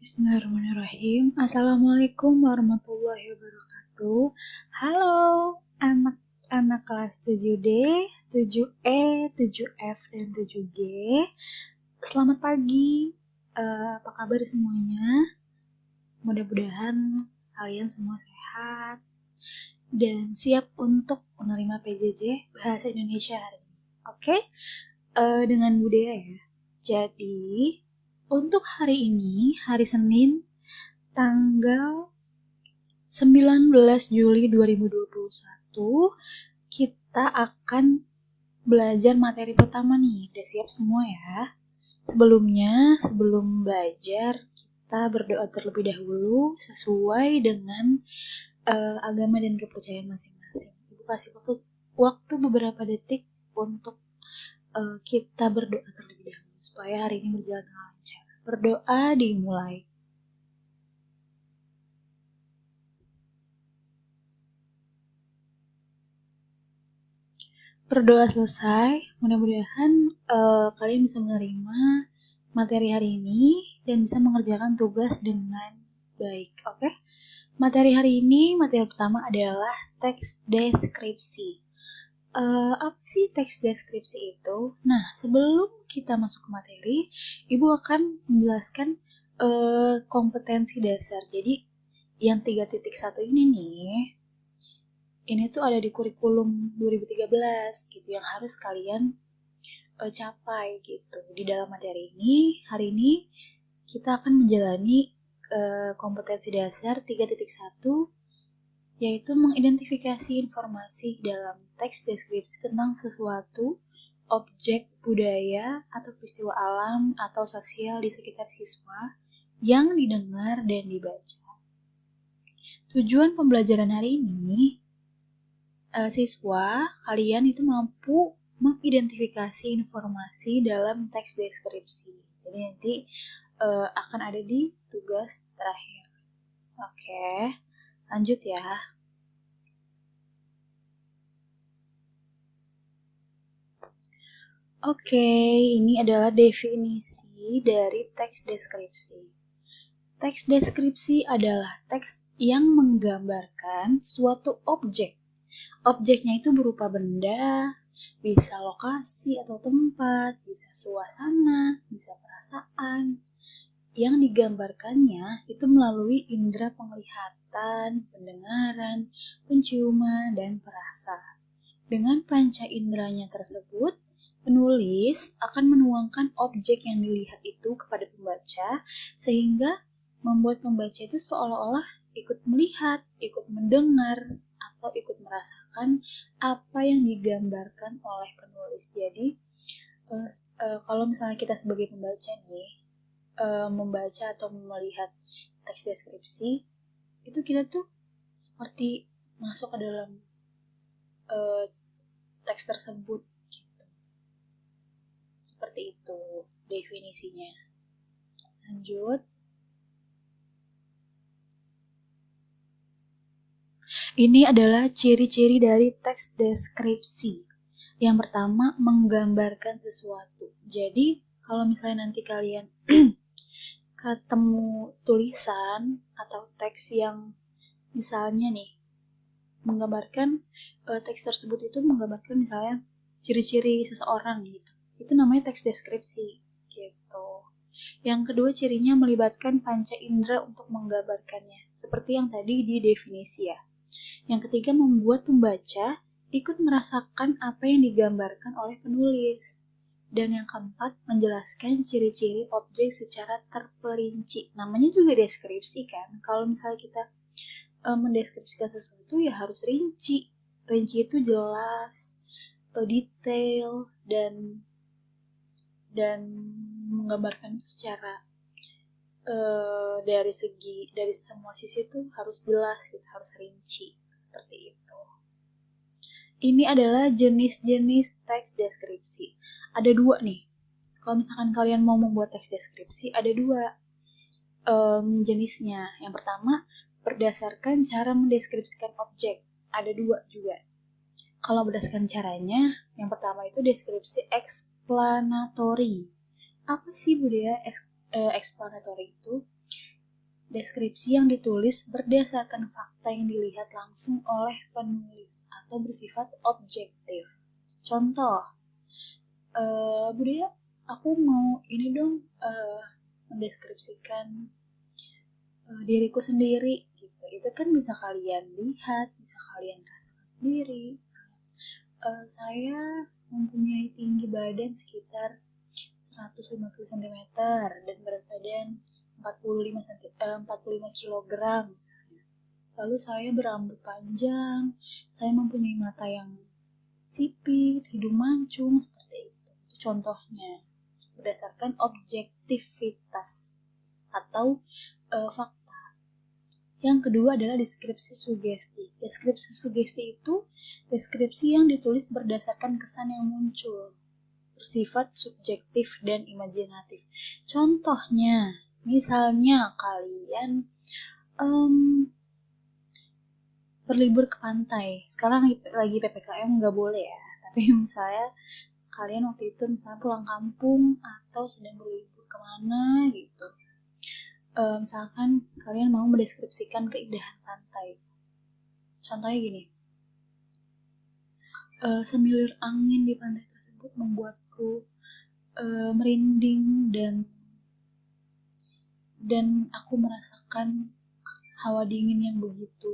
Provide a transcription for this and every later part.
Bismillahirrahmanirrahim. Assalamualaikum warahmatullahi wabarakatuh. Halo anak-anak kelas 7D, 7E, 7F, dan 7G. Selamat pagi. Apa kabar semuanya? Mudah-mudahan kalian semua sehat dan siap untuk menerima PJJ Bahasa Indonesia hari ini. Oke? Dengan budaya ya. Jadi, untuk hari ini, hari Senin, tanggal 19 Juli 2021, kita akan belajar materi pertama nih. Udah siap semua ya? Sebelum belajar, kita berdoa terlebih dahulu sesuai dengan agama dan kepercayaan masing-masing. Ibu kasih waktu beberapa detik untuk kita berdoa terlebih dahulu supaya hari ini berjalan lancar. Berdoa dimulai. Berdoa selesai, mudah-mudahan kalian bisa menerima materi hari ini dan bisa mengerjakan tugas dengan baik. Oke? Materi hari ini, materi pertama adalah teks deskripsi. Apa sih teks deskripsi itu? Nah, sebelum kita masuk ke materi, Ibu akan menjelaskan kompetensi dasar. Jadi, yang 3.1 ini nih, ini tuh ada di kurikulum 2013 gitu yang harus kalian capai gitu. Di dalam materi ini, hari ini kita akan menjalani kompetensi dasar 3.1 yaitu mengidentifikasi informasi dalam teks deskripsi tentang sesuatu, objek, budaya, atau peristiwa alam atau sosial di sekitar siswa yang didengar dan dibaca. Tujuan pembelajaran hari ini, siswa kalian itu mampu mengidentifikasi informasi dalam teks deskripsi. Jadi nanti akan ada di tugas terakhir. Oke, lanjut ya. Oke, ini adalah definisi dari teks deskripsi. Teks deskripsi adalah teks yang menggambarkan suatu objek. Objeknya itu berupa benda, bisa lokasi atau tempat, bisa suasana, bisa perasaan. Yang digambarkannya itu melalui indera penglihatan, pendengaran, penciuman, dan perasa. Dengan panca inderanya tersebut, penulis akan menuangkan objek yang dilihat itu kepada pembaca sehingga membuat pembaca itu seolah-olah ikut melihat, ikut mendengar, atau ikut merasakan apa yang digambarkan oleh penulis. Jadi, kalau misalnya kita sebagai pembaca nih, membaca atau melihat teks deskripsi, itu kita tuh seperti masuk ke dalam teks tersebut gitu. Seperti itu definisinya. Lanjut. Ini adalah ciri-ciri dari teks deskripsi. Yang pertama, menggambarkan sesuatu. Jadi, kalau misalnya nanti kalian ketemu tulisan atau teks yang misalnya nih menggambarkan teks tersebut itu menggambarkan misalnya ciri-ciri seseorang gitu. Itu namanya teks deskripsi gitu. Yang kedua, cirinya melibatkan panca indera untuk menggambarkannya, seperti yang tadi di definisi ya. Yang ketiga, membuat pembaca ikut merasakan apa yang digambarkan oleh penulis. Dan yang keempat, menjelaskan ciri-ciri objek secara terperinci. Namanya juga deskripsi kan. Kalau misalnya kita mendeskripsikan sesuatu ya harus rinci. Rinci itu jelas, detail, dan menggambarkan itu secara dari semua sisi itu harus jelas gitu, harus rinci seperti itu. Ini adalah jenis-jenis teks deskripsi. Ada dua nih. Kalau misalkan kalian mau membuat teks deskripsi, ada dua jenisnya. Yang pertama, berdasarkan cara mendeskripsikan objek. Ada dua juga. Kalau berdasarkan caranya, yang pertama itu deskripsi explanatory. Apa sih budaya explanatory itu? deskripsi yang ditulis berdasarkan fakta yang dilihat langsung oleh penulis atau bersifat objektif. Contoh, Budaya, aku mau ini dong mendeskripsikan diriku sendiri gitu. Itu kan bisa kalian lihat, bisa kalian rasakan sendiri. Saya mempunyai tinggi badan sekitar 150 cm dan berat badan 45 kg misalnya. Lalu saya berambut panjang, saya mempunyai mata yang sipit, hidung mancung, seperti itu. Itu contohnya berdasarkan objektivitas atau fakta. Yang kedua adalah deskripsi sugesti. Deskripsi sugesti itu deskripsi yang ditulis berdasarkan kesan yang muncul, bersifat subjektif dan imajinatif. Contohnya, misalnya kalian berlibur ke pantai. Sekarang lagi PPKM nggak boleh ya. Tapi misalnya kalian waktu itu misalnya pulang kampung atau sedang berlibur kemana gitu. Misalkan kalian mau mendeskripsikan keindahan pantai. Contohnya gini. Semilir angin di pantai tersebut membuatku merinding dan aku merasakan hawa dingin yang begitu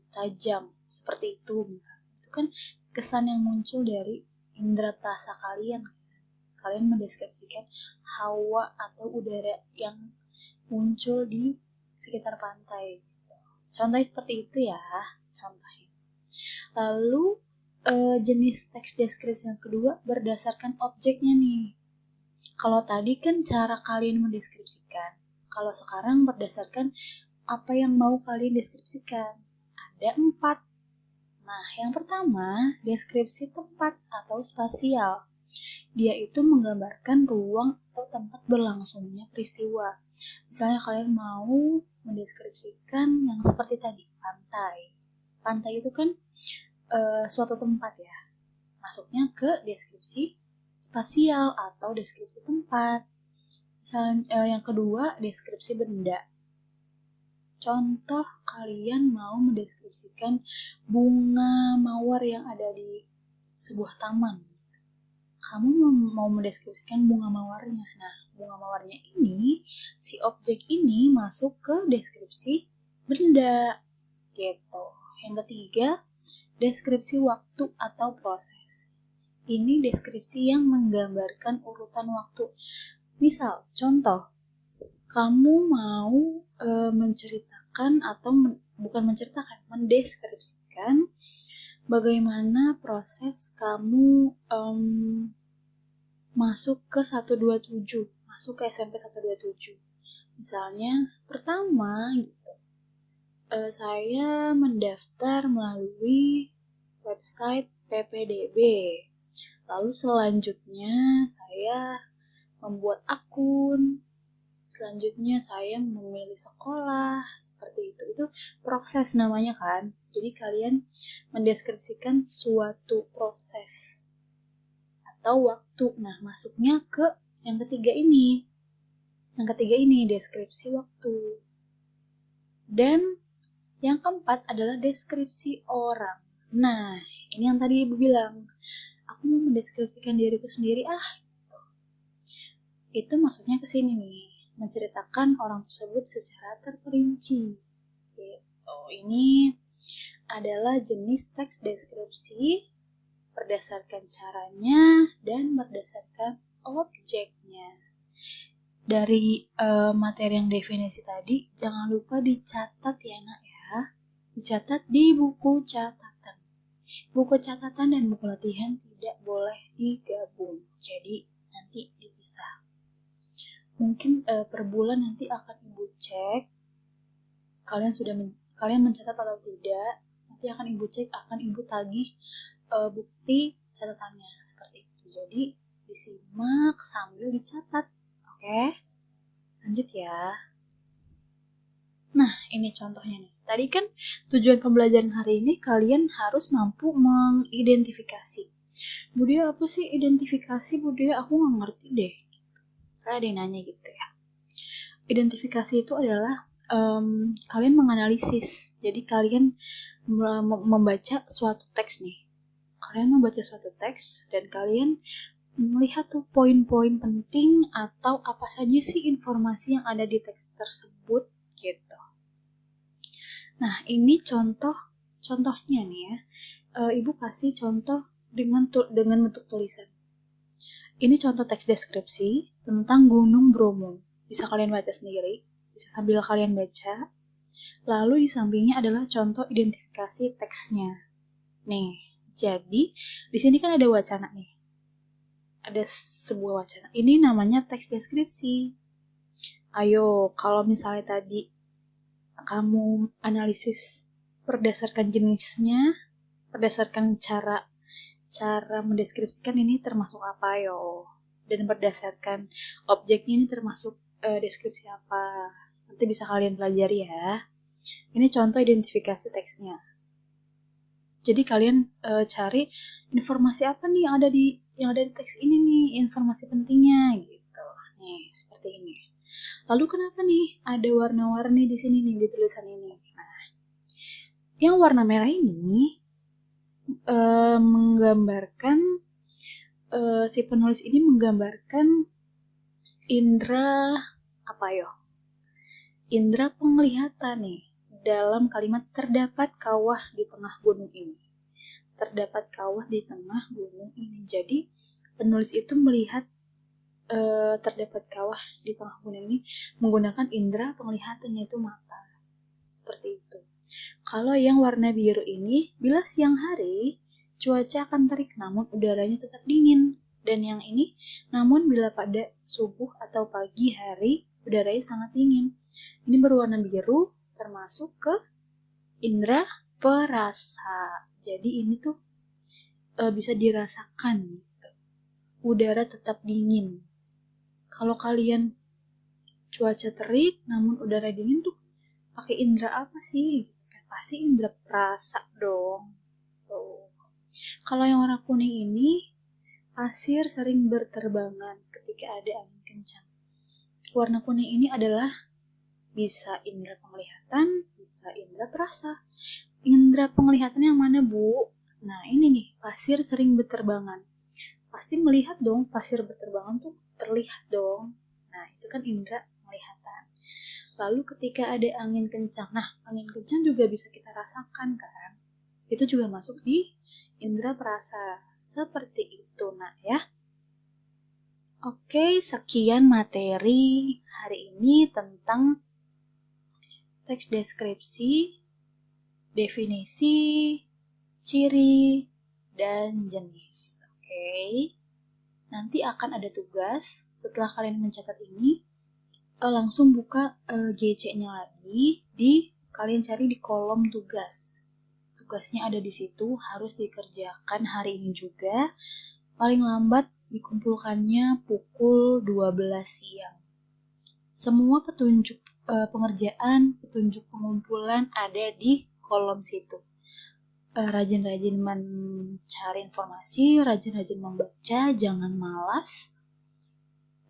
tajam seperti itu. Itu kan kesan yang muncul dari indera perasa kalian. Kalian mendeskripsikan hawa atau udara yang muncul di sekitar pantai. Contohnya seperti itu ya. Contohnya. Lalu jenis teks deskripsi yang kedua berdasarkan objeknya nih. Kalau tadi kan cara kalian mendeskripsikan. Kalau sekarang berdasarkan apa yang mau kalian deskripsikan. Ada 4. Nah, yang pertama, deskripsi tempat atau spasial. Dia itu menggambarkan ruang atau tempat berlangsungnya peristiwa. Misalnya kalian mau mendeskripsikan yang seperti tadi, pantai. Pantai itu kan suatu tempat ya. Masuknya ke deskripsi spasial atau deskripsi tempat. Misalnya yang kedua, deskripsi benda. Contoh, kalian mau mendeskripsikan bunga mawar yang ada di sebuah taman. Kamu mau mendeskripsikan bunga mawarnya. Nah, bunga mawarnya ini, si objek ini masuk ke deskripsi benda. Gitu. Yang ketiga, deskripsi waktu atau proses. Ini deskripsi yang menggambarkan urutan waktu. Misal, contoh, kamu mau menceritakan atau bukan menceritakan, mendeskripsikan bagaimana proses kamu masuk ke 127, masuk ke SMP 127. Misalnya, pertama gitu, saya mendaftar melalui website PPDB. Lalu selanjutnya saya membuat akun. Selanjutnya saya memilih sekolah, seperti itu. Itu proses namanya kan. Jadi kalian mendeskripsikan suatu proses atau waktu. Nah, masuknya ke yang ketiga ini. Yang ketiga ini deskripsi waktu. Dan yang keempat adalah deskripsi orang. Nah, ini yang tadi Ibu bilang. Aku mau mendeskripsikan diriku sendiri, itu maksudnya ke sini nih, menceritakan orang tersebut secara terperinci. Gitu. Ini adalah jenis teks deskripsi berdasarkan caranya dan berdasarkan objeknya. Dari materi yang definisi tadi, jangan lupa dicatat ya nak ya. Dicatat di buku catatan. Buku catatan dan buku latihan tidak boleh digabung. Jadi nanti dipisah. Mungkin per bulan nanti akan Ibu cek kalian mencatat atau tidak. Nanti akan Ibu cek, akan Ibu tagih bukti catatannya seperti itu. Jadi disimak sambil dicatat. Oke? Lanjut ya. Nah, ini contohnya nih. Tadi kan tujuan pembelajaran hari ini kalian harus mampu mengidentifikasi. Budaya apa sih identifikasi? Budaya aku nggak ngerti deh. Saya ada yang nanya gitu ya. Identifikasi itu adalah kalian menganalisis. Jadi kalian membaca suatu teks nih. Kalian membaca suatu teks dan kalian melihat tuh poin-poin penting atau apa saja sih informasi yang ada di teks tersebut gitu. Nah, ini contohnya nih ya. Ibu kasih contoh dengan bentuk tulisan. Ini contoh teks deskripsi tentang Gunung Bromo. Bisa kalian baca sendiri, bisa sambil kalian baca. Lalu di sampingnya adalah contoh identifikasi teksnya. Nih, jadi di sini kan ada wacana nih. Ada sebuah wacana. Ini namanya teks deskripsi. Ayo, kalau misalnya tadi kamu analisis berdasarkan jenisnya, berdasarkan cara mendeskripsikan ini termasuk apa yo, dan berdasarkan objeknya ini termasuk deskripsi apa. Nanti bisa kalian pelajari ya. Ini contoh identifikasi teksnya. Jadi kalian cari informasi apa nih yang ada di teks ini nih, informasi pentingnya gitu. Nih, seperti ini. Lalu kenapa nih ada warna-warni di sini nih di tulisan ini? Nah, yang warna merah ini menggambarkan si penulis ini menggambarkan indera apa yo? Indera penglihatan nih. Dalam kalimat terdapat kawah di tengah gunung ini. Terdapat kawah di tengah gunung ini. Jadi penulis itu melihat terdapat kawah di tengah gunung ini menggunakan indera penglihatan yaitu mata. Seperti itu. Kalau yang warna biru ini, bila siang hari cuaca akan terik namun udaranya tetap dingin. Dan yang ini, namun bila pada subuh atau pagi hari udaranya sangat dingin. Ini berwarna biru termasuk ke indera perasa. Jadi ini tuh bisa dirasakan gitu. Udara tetap dingin. Kalau kalian cuaca terik namun udara dingin tuh pakai indera apa sih? Pasti indera perasa dong. Tuh. Kalau yang warna kuning ini, pasir sering berterbangan ketika ada angin kencang. Warna kuning ini adalah bisa indera penglihatan, bisa indera perasa. Indera penglihatan yang mana, Bu? Nah, ini nih, pasir sering berterbangan. Pasti melihat dong, pasir berterbangan tuh terlihat dong. Nah, itu kan indera penglihatan. Lalu ketika ada angin kencang, nah angin kencang juga bisa kita rasakan kan? Itu juga masuk di indera perasa. Seperti itu, nah ya. Oke, sekian materi hari ini tentang teks deskripsi, definisi, ciri, dan jenis. Oke. Nanti akan ada tugas setelah kalian mencatat ini. Langsung buka GC-nya lagi, kalian cari di kolom tugas. Tugasnya ada di situ, harus dikerjakan hari ini juga. Paling lambat dikumpulkannya pukul 12 siang. Semua petunjuk pengerjaan, petunjuk pengumpulan ada di kolom situ. Rajin-rajin mencari informasi, rajin-rajin membaca, jangan malas.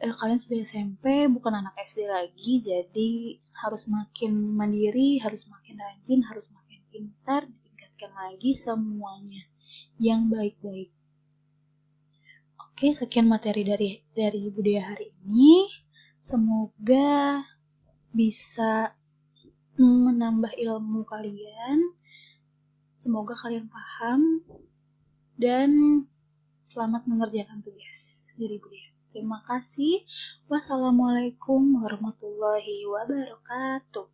Kalian sudah SMP, bukan anak SD lagi, jadi harus makin mandiri, harus makin rajin, harus makin pintar, ditingkatkan lagi semuanya yang baik-baik. Oke, sekian materi dari budaya hari ini. Semoga bisa menambah ilmu kalian. Semoga kalian paham dan selamat mengerjakan tugas dari budaya. Terima kasih. Wassalamualaikum warahmatullahi wabarakatuh.